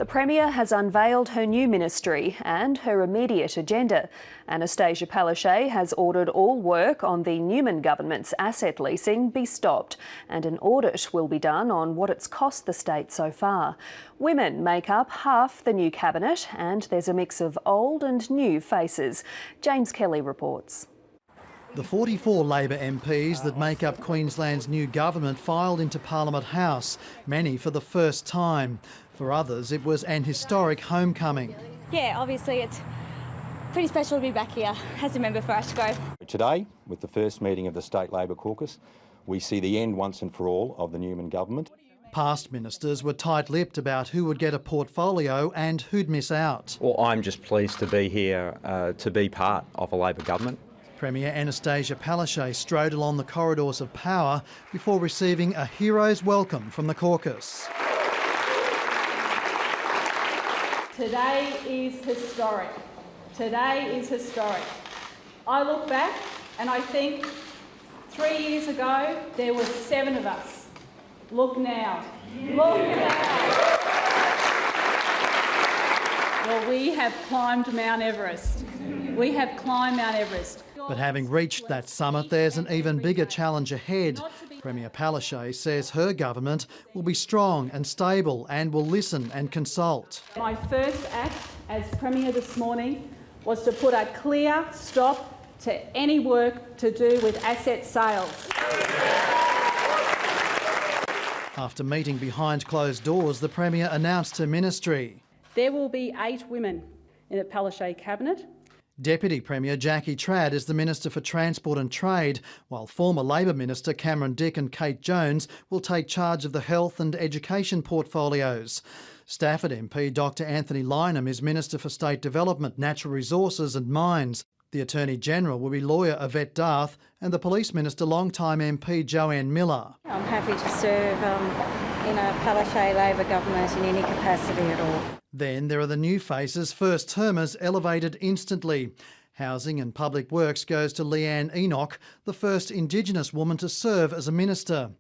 The Premier has unveiled her new ministry and her immediate agenda. Annastacia Palaszczuk has ordered all work on the Newman government's asset leasing be stopped, and an audit will be done on what it's cost the state so far. Women make up half the new cabinet, and there's a mix of old and new faces. James Kelly reports. The 44 Labor MPs that make up Queensland's new government filed into Parliament House, many for the first time. For others, it was an historic homecoming. Yeah, obviously it's pretty special to be back here as a member for Ashgrove. Today, with the first meeting of the State Labor Caucus, we see the end once and for all of the Newman government. Past ministers were tight-lipped about who would get a portfolio and who'd miss out. Well, I'm just pleased to be here to be part of a Labor government. Premier Annastacia Palaszczuk strode along the corridors of power before receiving a hero's welcome from the caucus. Today is historic. Today is historic. I look back and I think 3 years ago there were 7 of us. Look now. Look now. Well, we have climbed Mount Everest. We have climbed Mount Everest. But having reached that summit, there's an even bigger challenge ahead. Premier Palaszczuk says her government will be strong and stable and will listen and consult. My first act as Premier this morning was to put a clear stop to any work to do with asset sales. After meeting behind closed doors, the Premier announced her ministry. There will be 8 women in the Palaszczuk Cabinet. Deputy Premier Jackie Trad is the Minister for Transport and Trade, while former Labor Minister Cameron Dick and Kate Jones will take charge of the health and education portfolios. Stafford MP Dr Anthony Lynham is Minister for State Development, Natural Resources and Mines. The Attorney-General will be lawyer Yvette Darth and the Police Minister long-time MP Joanne Miller. I'm happy to serve in a Palaszczuk Labor government in any capacity at all. Then there are the new faces, first-termers elevated instantly. Housing and Public Works goes to Leanne Enoch, the first Indigenous woman to serve as a minister.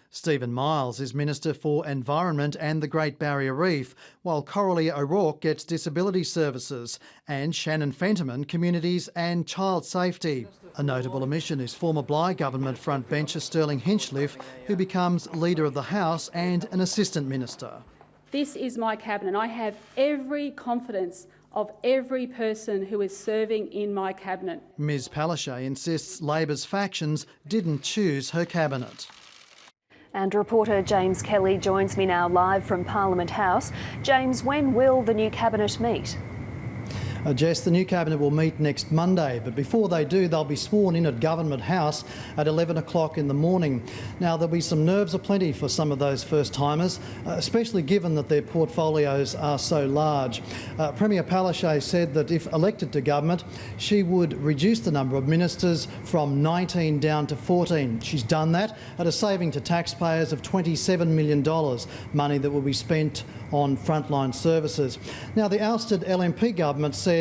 Stephen Miles is Minister for Environment and the Great Barrier Reef, while Coralie O'Rourke gets Disability Services, and Shannon Fentiman Communities and Child Safety. A notable omission is former Bligh government frontbencher Sterling Hinchliffe, who becomes Leader of the House and an Assistant Minister. This is my cabinet. I have every confidence of every person who is serving in my cabinet. Ms Palaszczuk insists Labor's factions didn't choose her cabinet. And reporter James Kelly joins me now live from Parliament House. James, when will the new cabinet meet? Jess, the new cabinet will meet next Monday, but before they do, they'll be sworn in at Government House at 11 o'clock in the morning. Now, there'll be some nerves aplenty for some of those first-timers, especially given that their portfolios are so large. Premier Palaszczuk said that if elected to government, she would reduce the number of ministers from 19 down to 14. She's done that at a saving to taxpayers of $27 million, money that will be spent on frontline services. Now, the ousted LNP government says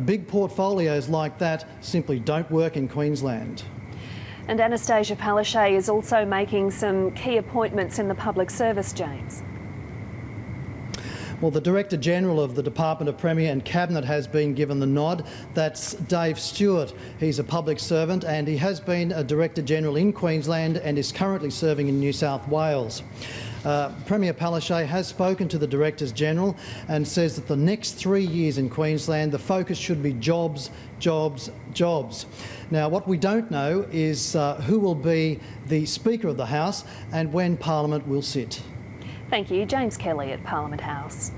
big portfolios like that simply don't work in Queensland. And Annastacia Palaszczuk is also making some key appointments in the public service, James. Well, the Director-General of the Department of Premier and Cabinet has been given the nod. That's Dave Stewart. He's a public servant and he has been a Director-General in Queensland and is currently serving in New South Wales. Premier Palaszczuk has spoken to the Directors-General and says that the next 3 years in Queensland, the focus should be jobs, jobs, jobs. Now, what we don't know is who will be the Speaker of the House and when Parliament will sit. Thank you, James Kelly at Parliament House.